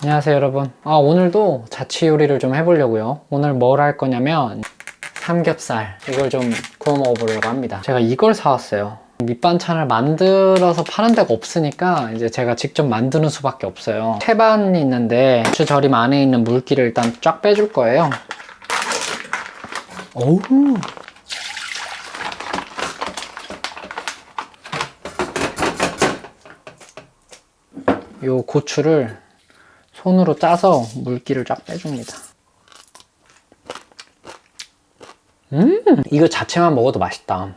안녕하세요 여러분. 오늘도 자취 요리를 좀 해보려고요. 오늘 뭘 할 거냐면 삼겹살 이걸 좀 구워 먹어보려고 합니다. 제가 이걸 사왔어요. 밑반찬을 만들어서 파는 데가 없으니까 이제 제가 직접 만드는 수밖에 없어요. 채반이 있는데 고추 절임 안에 있는 물기를 일단 쫙 빼줄 거예요. 오우. 요 고추를 손으로 짜서 물기를 쫙 빼줍니다. 이거 자체만 먹어도 맛있다.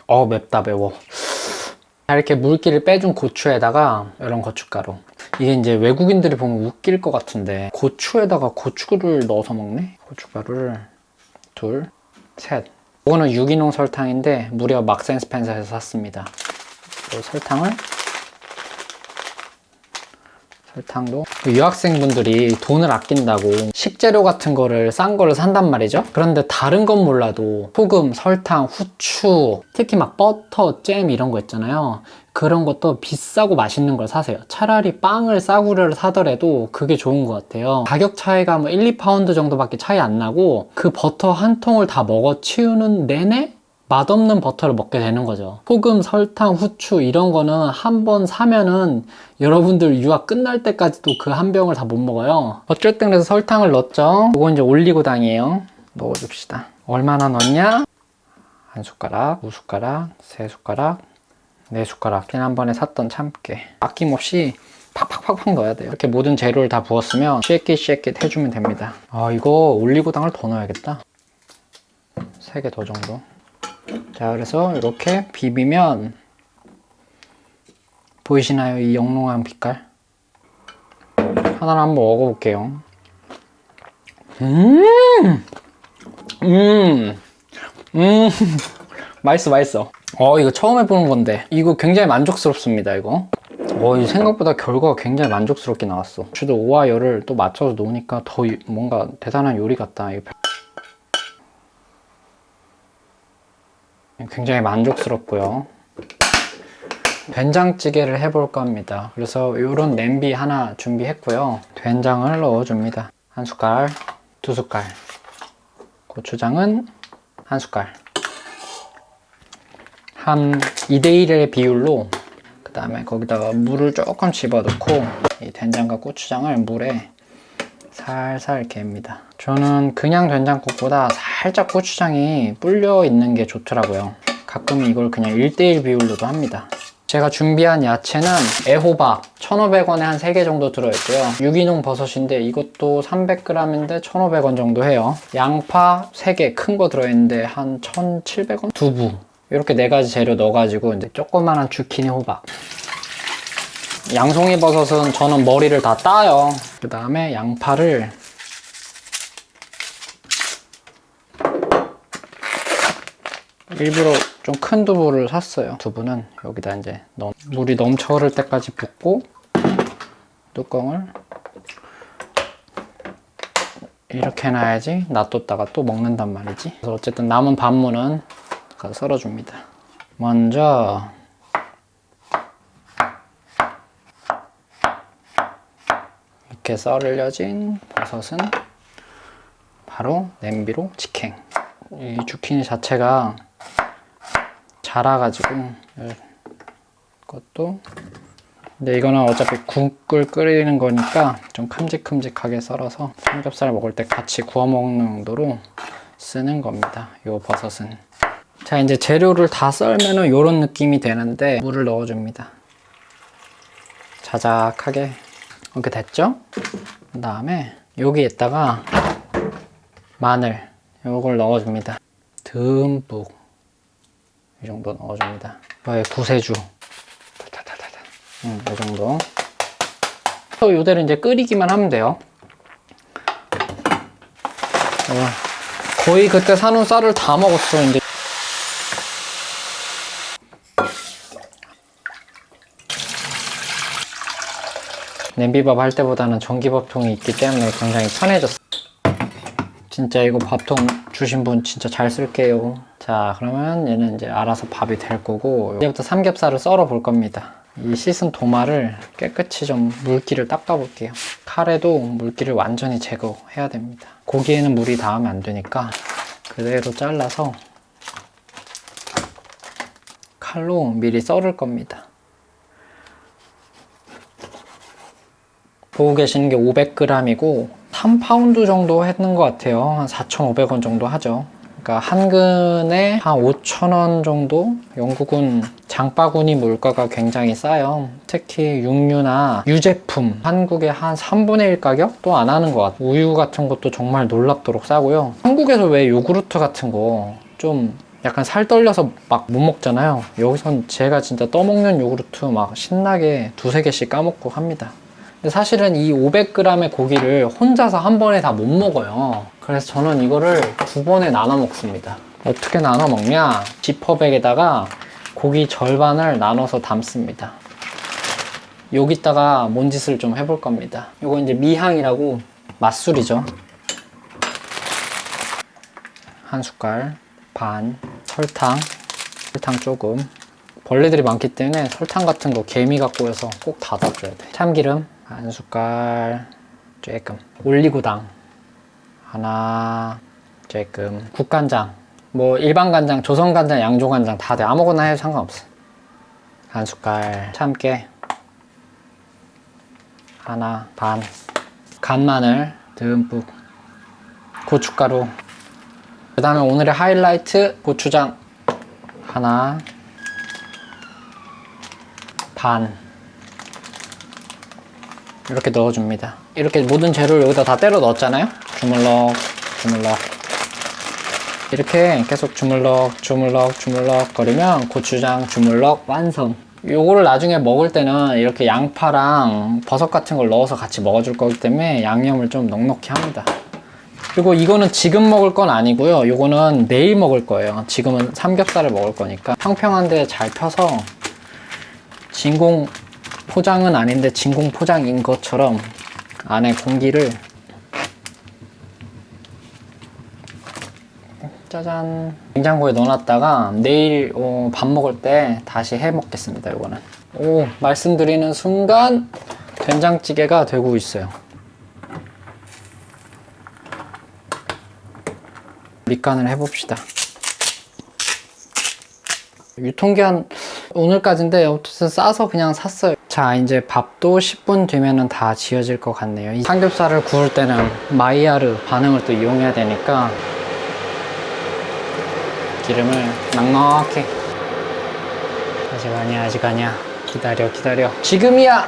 맵다, 매워. 이렇게 물기를 빼준 고추에다가 이런 고춧가루. 이게 이제 외국인들이 보면 웃길 것 같은데 고추에다가 고추를 넣어서 먹네? 고춧가루를 둘, 셋. 이거는 유기농 설탕인데 무려 막센스펜서에서 샀습니다. 이 설탕도 유학생분들이 돈을 아낀다고 식재료 같은 거를 싼 거를 산단 말이죠. 그런데 다른 건 몰라도 소금, 설탕, 후추, 특히 막 버터, 잼 이런 거 있잖아요. 그런 것도 비싸고 맛있는 걸 사세요. 차라리 빵을 싸구려를 사더라도 그게 좋은 것 같아요. 가격 차이가 뭐 1, 2파운드 정도밖에 차이 안 나고 그 버터 한 통을 다 먹어 치우는 내내 맛없는 버터를 먹게 되는 거죠. 소금, 설탕, 후추 이런 거는 한 번 사면은 여러분들 유학 끝날 때까지도 그 한 병을 다 못 먹어요. 어쨌든 그래서 설탕을 넣었죠. 이건 이제 올리고당이에요. 넣어줍시다. 얼마나 넣냐? 한 숟가락, 두 숟가락, 세 숟가락, 네 숟가락. 지난번에 샀던 참깨. 아낌없이 팍팍팍팍 넣어야 돼요. 이렇게 모든 재료를 다 부었으면 쉐킷 해주면 됩니다. 이거 올리고당을 더 넣어야겠다. 3개 더 정도. 자, 그래서 이렇게 비비면 보이시나요? 이 영롱한 빛깔. 하나를 한번 먹어볼게요. 맛있어. 이거 처음 해보는 건데 이거 굉장히 만족스럽습니다. 이거 생각보다 결과가 굉장히 만족스럽게 나왔어. 주도 오와 열을 또 맞춰서 놓으니까 더 뭔가 대단한 요리 같다. 굉장히 만족스럽고요. 된장찌개를 해볼까 합니다. 그래서 이런 냄비 하나 준비했고요. 된장을 넣어줍니다. 한 숟갈, 두 숟갈. 고추장은 한 숟갈. 한 2대1의 비율로 그 다음에 거기다가 물을 조금 집어넣고 이 된장과 고추장을 물에 살살 이렇게 합니다. 저는 그냥 된장국보다 살짝 고추장이 불려 있는 게 좋더라고요. 가끔 이걸 그냥 1대1 비율로도 합니다. 제가 준비한 야채는 애호박 1,500원에 한 3개 정도 들어있고요. 유기농 버섯인데 이것도 300g인데 1,500원 정도 해요. 양파 3개 큰 거 들어있는데 한 1,700원? 두부. 이렇게 4가지 재료 넣어가지고 이제 조그만한 주키니 호박. 양송이 버섯은 저는 머리를 다 따요. 그 다음에 양파를 일부러 좀 큰 두부를 샀어요. 두부는 여기다 이제 물이 넘쳐 흐를 때까지 붓고 뚜껑을 이렇게 해놔야지 놔뒀다가 또 먹는단 말이지. 그래서 어쨌든 남은 반무는 가서 썰어줍니다. 먼저 이렇게 썰려진 버섯은 바로 냄비로 직행. 이 주키니 자체가 자라가지고 이것도 근데 이거는 어차피 국을 끓이는 거니까 좀 큼직큼직하게 썰어서 삼겹살 먹을 때 같이 구워 먹는 용도로 쓰는 겁니다. 이 버섯은. 자, 이제 재료를 다 썰면은 이런 느낌이 되는데 물을 넣어줍니다. 자작하게 이렇게 됐죠? 그 다음에 여기에다가 마늘 요걸 넣어줍니다. 듬뿍 이 정도 넣어줍니다. 구세주 이 정도. 요대로 이제 끓이기만 하면 돼요. 거의 그때 사놓은 쌀을 다 먹었어. 이제 냄비밥 할 때보다는 전기밥통이 있기 때문에 굉장히 편해졌어. 진짜 이거 밥통 주신 분 진짜 잘 쓸게요. 자, 그러면 얘는 이제 알아서 밥이 될 거고 이제부터 삼겹살을 썰어 볼 겁니다. 이 씻은 도마를 깨끗이 좀 물기를 닦아볼게요. 칼에도 물기를 완전히 제거해야 됩니다. 고기에는 물이 닿으면 안 되니까 그대로 잘라서 칼로 미리 썰을 겁니다. 보고 계시는 게 500g이고 3파운드 정도 했는 것 같아요. 한 4,500원 정도 하죠. 그러니까 한 근에 한 5,000원 정도? 영국은 장바구니 물가가 굉장히 싸요. 특히 육류나 유제품, 한국의 한 3분의 1 가격도 안 하는 것 같아요. 우유 같은 것도 정말 놀랍도록 싸고요. 한국에서 왜 요구르트 같은 거 좀 약간 살 떨려서 막 못 먹잖아요. 여기선 제가 진짜 떠먹는 요구르트 막 신나게 두세 개씩 까먹고 합니다. 근데 사실은 이 500g의 고기를 혼자서 한 번에 다 못 먹어요. 그래서 저는 이거를 두 번에 나눠 먹습니다. 어떻게 나눠 먹냐? 지퍼백에다가 고기 절반을 나눠서 담습니다. 여기다가 뭔 짓을 좀 해볼 겁니다. 이거 이제 미향이라고 맛술이죠. 한 숟갈 반, 설탕 조금. 벌레들이 많기 때문에 설탕 같은 거 개미가 꼬여서 꼭 닫아줘야 돼. 참기름 한 숟갈 조금, 올리고당 하나 조금, 국간장 뭐 일반 간장, 조선 간장, 양조 간장 다 돼. 아무거나 해도 상관없어. 한 숟갈, 참깨 하나 반, 간마늘 듬뿍, 고춧가루, 그 다음에 오늘의 하이라이트 고추장 하나 반, 이렇게 넣어줍니다. 이렇게 모든 재료를 여기다 다 때려 넣었잖아요. 주물럭 이렇게 계속 주물럭 거리면 고추장 주물럭 완성. 요거를 나중에 먹을 때는 이렇게 양파랑 버섯 같은 걸 넣어서 같이 먹어줄 거기 때문에 양념을 좀 넉넉히 합니다. 그리고 이거는 지금 먹을 건 아니고요. 요거는 내일 먹을 거예요. 지금은 삼겹살을 먹을 거니까 평평한데 잘 펴서 진공 포장은 아닌데 진공 포장인 것처럼 안에 공기를 짜잔 냉장고에 넣어놨다가 내일 밥 먹을 때 다시 해 먹겠습니다. 이거는 말씀드리는 순간 된장찌개가 되고 있어요. 밑간을 해봅시다. 유통기한 오늘까지인데 어쨌든 싸서 그냥 샀어요. 자, 이제 밥도 10분 뒤면은 다 지어질 것 같네요. 이 삼겹살을 구울 때는 마이야르 반응을 또 이용해야 되니까 기름을 넉넉히. 아직 아니야. 기다려. 지금이야!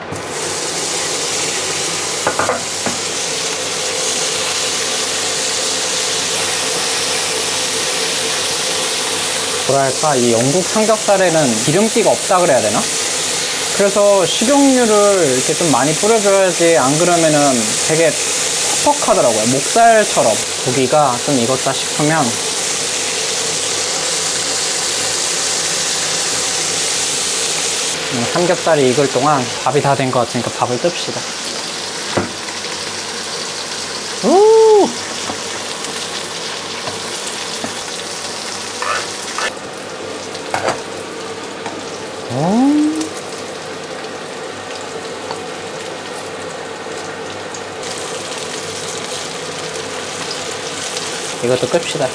뭐랄까, 이 영국 삼겹살에는 기름기가 없다 그래야 되나? 그래서 식용유를 이렇게 좀 많이 뿌려줘야지, 안 그러면은 되게 퍽퍽하더라고요. 목살처럼. 고기가 좀 익었다 싶으면 삼겹살이 익을 동안 밥이 다 된 것 같으니까 밥을 뜹시다. 우! 이것도 끕시다.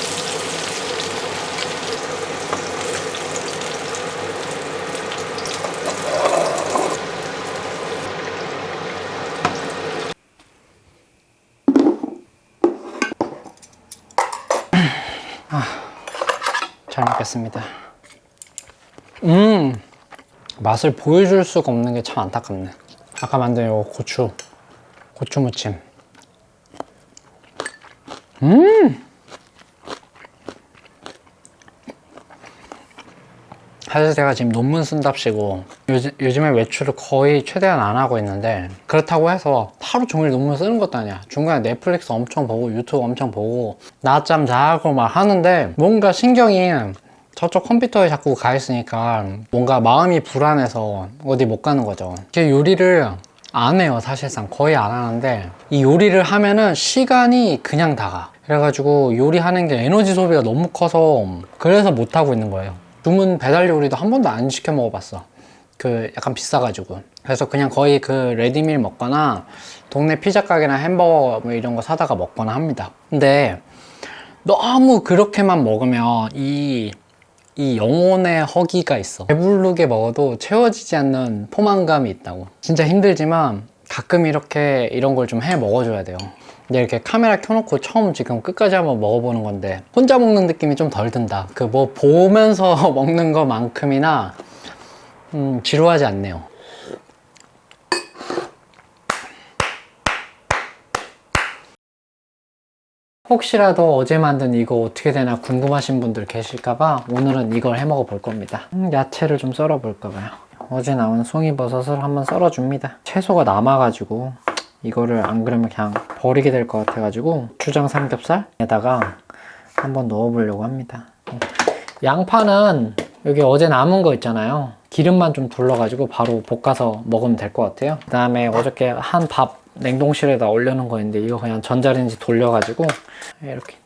잘 먹겠습니다. 맛을 보여줄 수가 없는 게 참 안타깝네. 아까 만든 요 고추 무침. 사실 제가 지금 논문 쓴답시고 요즘에 외출을 거의 최대한 안 하고 있는데, 그렇다고 해서 하루 종일 논문 쓰는 것도 아니야. 중간에 넷플릭스 엄청 보고 유튜브 엄청 보고 낮잠 자고 막 하는데 뭔가 신경이 저쪽 컴퓨터에 자꾸 가 있으니까 뭔가 마음이 불안해서 어디 못 가는 거죠. 제 요리를 안 해요. 사실상 거의 안 하는데 이 요리를 하면은 시간이 그냥 다가. 그래가지고 요리하는 게 에너지 소비가 너무 커서 그래서 못 하고 있는 거예요. 주문 배달 요리도 한 번도 안 시켜 먹어봤어. 그 약간 비싸가지고. 그래서 그냥 거의 그 레디밀 먹거나 동네 피자 가게나 햄버거 뭐 이런 거 사다가 먹거나 합니다. 근데 너무 그렇게만 먹으면 이 영혼의 허기가 있어. 배부르게 먹어도 채워지지 않는 포만감이 있다고. 진짜 힘들지만 가끔 이렇게 이런 걸 좀 해 먹어줘야 돼요. 근데 이렇게 카메라 켜놓고 처음 지금 끝까지 한번 먹어보는 건데 혼자 먹는 느낌이 좀 덜 든다. 그 뭐 보면서 먹는 것만큼이나 지루하지 않네요. 혹시라도 어제 만든 이거 어떻게 되나 궁금하신 분들 계실까봐 오늘은 이걸 해 먹어 볼 겁니다. 야채를 좀 썰어 볼까봐요. 어제 나온 송이버섯을 한번 썰어줍니다. 채소가 남아가지고 이거를 안 그러면 그냥 버리게 될 것 같아가지고 고추장 삼겹살에다가 한번 넣어보려고 합니다. 양파는 여기 어제 남은 거 있잖아요. 기름만 좀 둘러가지고 바로 볶아서 먹으면 될 것 같아요. 그 다음에 어저께 한 밥 냉동실에다 올려놓은 거 있는데 이거 그냥 전자레인지 돌려가지고 이렇게.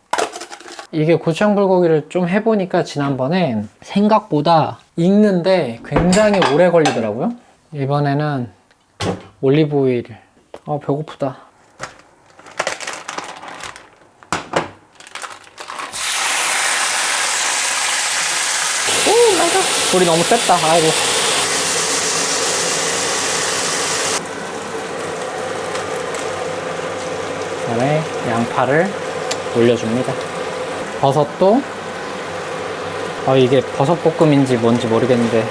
이게 고추장 불고기를 좀 해보니까 지난번에 생각보다 익는데 굉장히 오래 걸리더라고요. 이번에는 올리브 오일. 배고프다. 오 마이 갓. 불이 너무 셌다. 아이고. 그다음에 양파를 올려줍니다. 버섯도 이게 버섯볶음인지 뭔지 모르겠는데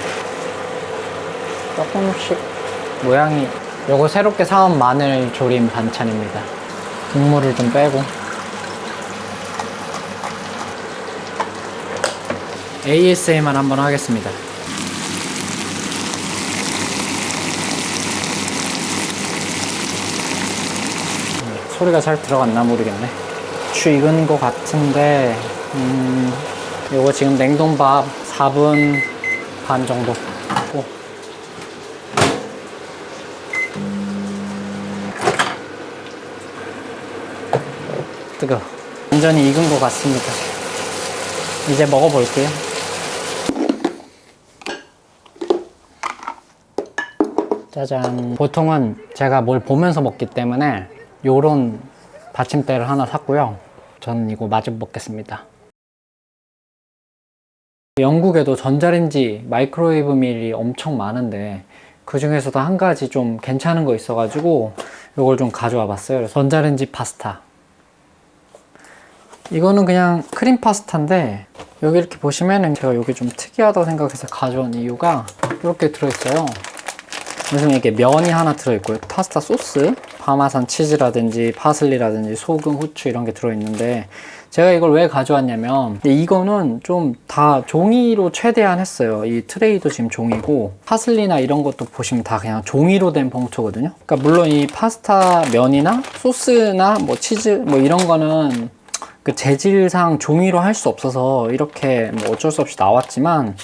조금씩 모양이. 요거 새롭게 사온 마늘 조림 반찬입니다. 국물을 좀 빼고 ASMR 한번 하겠습니다. 소리가 잘 들어갔나 모르겠네. 고추 익은 것 같은데 요거 지금 냉동밥 4분 반 정도 하고 뜨거워. 완전히 익은 것 같습니다. 이제 먹어볼게요. 짜잔. 보통은 제가 뭘 보면서 먹기 때문에 요런 받침대를 하나 샀고요. 저는 이거 마저 먹겠습니다. 영국에도 전자레인지 마이크로웨이브 밀이 엄청 많은데 그 중에서도 한 가지 좀 괜찮은 거 있어가지고 요걸 좀 가져와 봤어요. 전자레인지 파스타. 이거는 그냥 크림 파스타인데 여기 이렇게 보시면은 제가 여기 좀 특이하다고 생각해서 가져온 이유가 이렇게 들어있어요. 무슨 이렇게 면이 하나 들어있고요. 파스타 소스, 파마산 치즈라든지 파슬리라든지 소금, 후추 이런 게 들어있는데 제가 이걸 왜 가져왔냐면 이거는 좀 다 종이로 최대한 했어요. 이 트레이도 지금 종이고 파슬리나 이런 것도 보시면 다 그냥 종이로 된 봉투거든요. 그러니까 물론 이 파스타 면이나 소스나 뭐 치즈 뭐 이런 거는 그 재질상 종이로 할 수 없어서 이렇게 뭐 어쩔 수 없이 나왔지만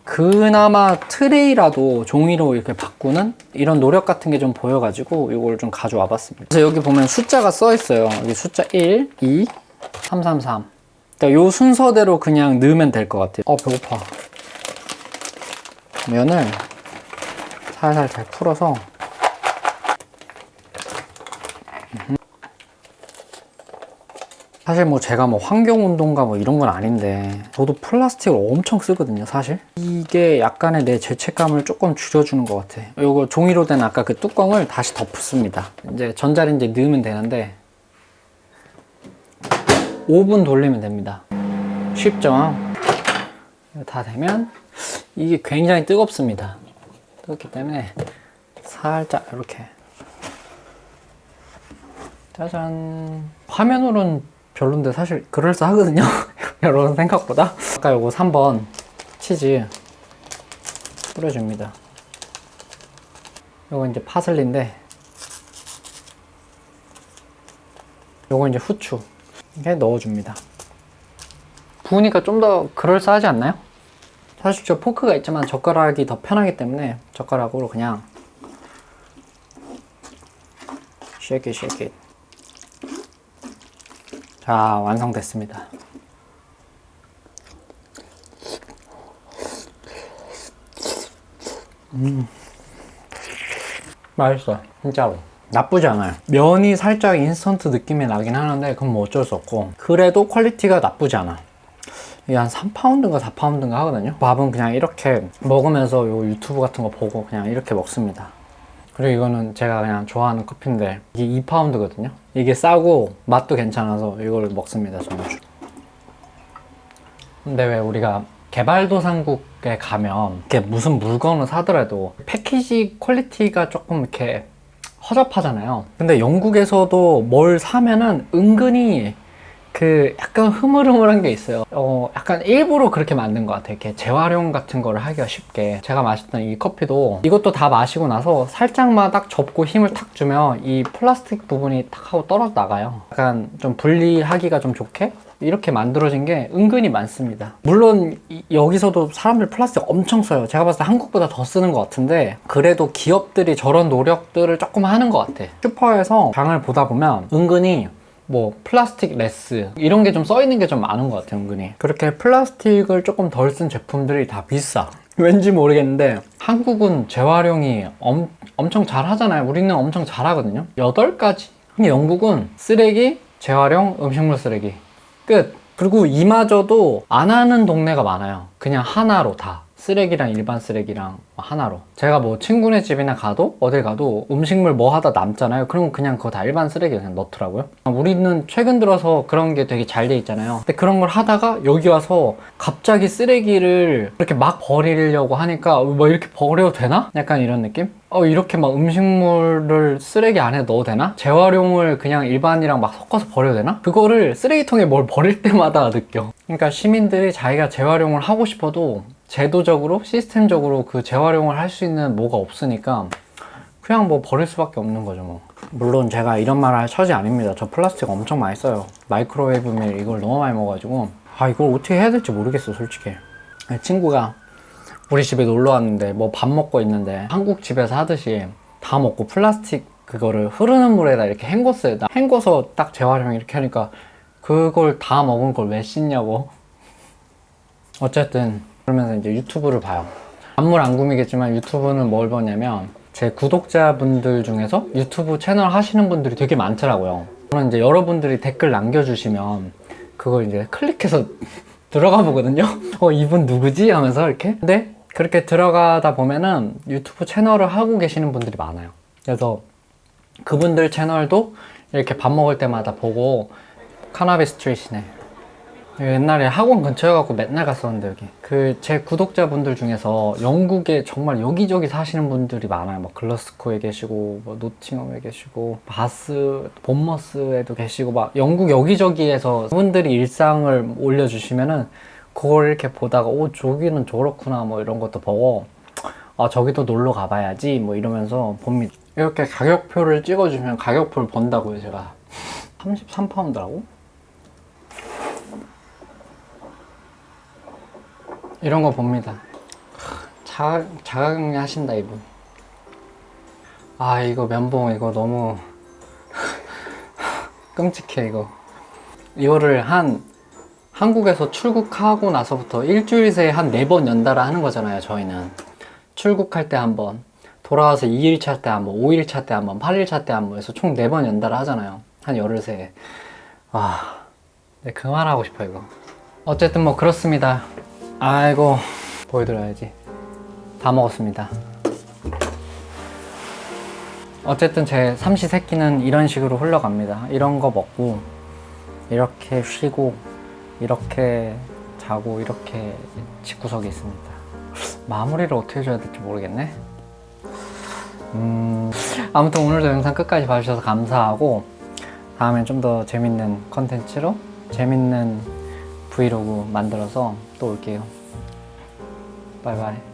그나마 트레이라도 종이로 이렇게 바꾸는 이런 노력 같은 게 좀 보여가지고 이걸 좀 가져와 봤습니다. 그래서 여기 보면 숫자가 써 있어요. 여기 숫자 1, 2, 3, 3, 3. 그러니까 요 순서대로 그냥 넣으면 될 것 같아요. 배고파. 면을 살살 잘 풀어서 사실 뭐 제가 뭐 환경운동가 뭐 이런 건 아닌데 저도 플라스틱을 엄청 쓰거든요 사실. 이게 약간의 내 죄책감을 조금 줄여주는 것 같아. 요거 종이로 된 아까 그 뚜껑을 다시 덮습니다. 이제 전자레인지에 넣으면 되는데 5분 돌리면 됩니다. 쉽죠? 다 되면 이게 굉장히 뜨겁습니다. 뜨겁기 때문에 살짝 이렇게 짜잔. 화면으로는 별론데 사실 그럴싸하거든요. 여러분 생각보다. 아까 요거 3번 치즈 뿌려줍니다. 요거 이제 파슬리인데 요거 이제 후추 이렇게 넣어줍니다. 부으니까 좀 더 그럴싸하지 않나요? 사실 저 포크가 있지만 젓가락이 더 편하기 때문에 젓가락으로 그냥 shake it, shake it. 자, 완성됐습니다. 맛있어 진짜로. 나쁘지 않아요. 면이 살짝 인스턴트 느낌이 나긴 하는데 그건 뭐 어쩔 수 없고, 그래도 퀄리티가 나쁘지 않아. 이게 한 3파운드인가 4파운드인가 하거든요. 밥은 그냥 이렇게 먹으면서 요 유튜브 같은 거 보고 그냥 이렇게 먹습니다. 그리고 이거는 제가 그냥 좋아하는 커피인데 이게 2파운드거든요. 이게 싸고 맛도 괜찮아서 이걸 먹습니다, 저는. 근데 왜 우리가 개발도상국에 가면 이렇게 무슨 물건을 사더라도 패키지 퀄리티가 조금 이렇게 허접하잖아요. 근데 영국에서도 뭘 사면은 은근히 그 약간 흐물흐물한 게 있어요. 약간 일부러 그렇게 만든 것 같아요. 이렇게 재활용 같은 거를 하기가 쉽게. 제가 마셨던 이 커피도 이것도 다 마시고 나서 살짝만 딱 접고 힘을 탁 주면 이 플라스틱 부분이 탁 하고 떨어져 나가요. 약간 좀 분리하기가 좀 좋게 이렇게 만들어진 게 은근히 많습니다. 물론 여기서도 사람들 플라스틱 엄청 써요. 제가 봤을 때 한국보다 더 쓰는 것 같은데 그래도 기업들이 저런 노력들을 조금 하는 것 같아. 슈퍼에서 장을 보다 보면 은근히 뭐 플라스틱 레스 이런 게 좀 써 있는 게 좀 많은 것 같아요. 은근히 그렇게 플라스틱을 조금 덜 쓴 제품들이 다 비싸. 왠지 모르겠는데 한국은 재활용이 엄청 잘 하잖아요. 우리는 엄청 잘 하거든요. 8가지. 근데 영국은 쓰레기, 재활용, 음식물 쓰레기 끝. 그리고 이마저도 안 하는 동네가 많아요. 그냥 하나로 다. 쓰레기랑 일반 쓰레기랑 하나로. 제가 뭐 친구네 집이나 가도 어딜 가도 음식물 뭐 하다 남잖아요. 그럼 그냥 그거 다 일반 쓰레기에 그냥 넣더라고요. 우리는 최근 들어서 그런 게 되게 잘 돼 있잖아요. 근데 그런 걸 하다가 여기 와서 갑자기 쓰레기를 이렇게 막 버리려고 하니까 뭐 이렇게 버려도 되나? 약간 이런 느낌? 이렇게 막 음식물을 쓰레기 안에 넣어도 되나? 재활용을 그냥 일반이랑 막 섞어서 버려도 되나? 그거를 쓰레기통에 뭘 버릴 때마다 느껴. 그러니까 시민들이 자기가 재활용을 하고 싶어도 제도적으로, 시스템적으로 그 재활용을 할 수 있는 뭐가 없으니까 그냥 뭐 버릴 수밖에 없는 거죠 뭐. 물론 제가 이런 말 할 처지 아닙니다. 저 플라스틱 엄청 많이 써요. 마이크로웨이브 밀 이걸 너무 많이 먹어가지고 이걸 어떻게 해야 될지 모르겠어 솔직히. 친구가 우리 집에 놀러 왔는데 뭐 밥 먹고 있는데 한국 집에서 하듯이 다 먹고 플라스틱 그거를 흐르는 물에다 이렇게 헹궈서 딱 재활용 이렇게 하니까 그걸 다 먹은 걸 왜 씻냐고. 어쨌든 그러면서 이제 유튜브를 봐요. 안물 안 구미겠지만 유튜브는 뭘 보냐면 제 구독자분들 중에서 유튜브 채널 하시는 분들이 되게 많더라고요. 저는 이제 여러분들이 댓글 남겨주시면 그걸 이제 클릭해서 들어가 보거든요. 이분 누구지? 하면서 이렇게. 근데 그렇게 들어가다 보면은 유튜브 채널을 하고 계시는 분들이 많아요. 그래서 그분들 채널도 이렇게 밥 먹을 때마다 보고. 카나비 스트리트네. 옛날에 학원 근처여갖고 맨날 갔었는데 여기 제 구독자분들 중에서 영국에 정말 여기저기 사시는 분들이 많아요. 막 글러스코에 계시고 뭐 노팅엄에 계시고 본머스에도 계시고 막 영국 여기저기에서 그분들이 일상을 올려주시면은 그걸 이렇게 보다가 저기는 저렇구나 뭐 이런 것도 보고 저기도 놀러 가봐야지 뭐 이러면서 봅니다. 이렇게 가격표를 찍어주면 가격표를 본다고요. 제가 33파운드라고? 이런 거 봅니다. 자가격리 하신다 이분. 이거 면봉 이거 너무 끔찍해 이거. 이거를 한국에서 출국하고 나서부터 일주일 새에 한 4번 연달아 하는 거잖아요. 저희는 출국할 때 한 번, 돌아와서 2일차 때 한 번, 5일차 때 한 번, 8일차 때 한 번 해서 총 4번 연달아 하잖아요. 한 열흘 새에. 네, 그만하고 싶어 이거. 어쨌든 뭐 그렇습니다. 아이고 보여드려야지. 다 먹었습니다. 어쨌든 제 삼시세끼는 이런 식으로 흘러갑니다. 이런 거 먹고 이렇게 쉬고 이렇게 자고 이렇게 집구석에 있습니다. 마무리를 어떻게 해줘야 될지 모르겠네. 아무튼 오늘도 영상 끝까지 봐주셔서 감사하고 다음엔 좀 더 재밌는 컨텐츠로 재밌는 브이로그 만들어서 또 올게요. 바이바이.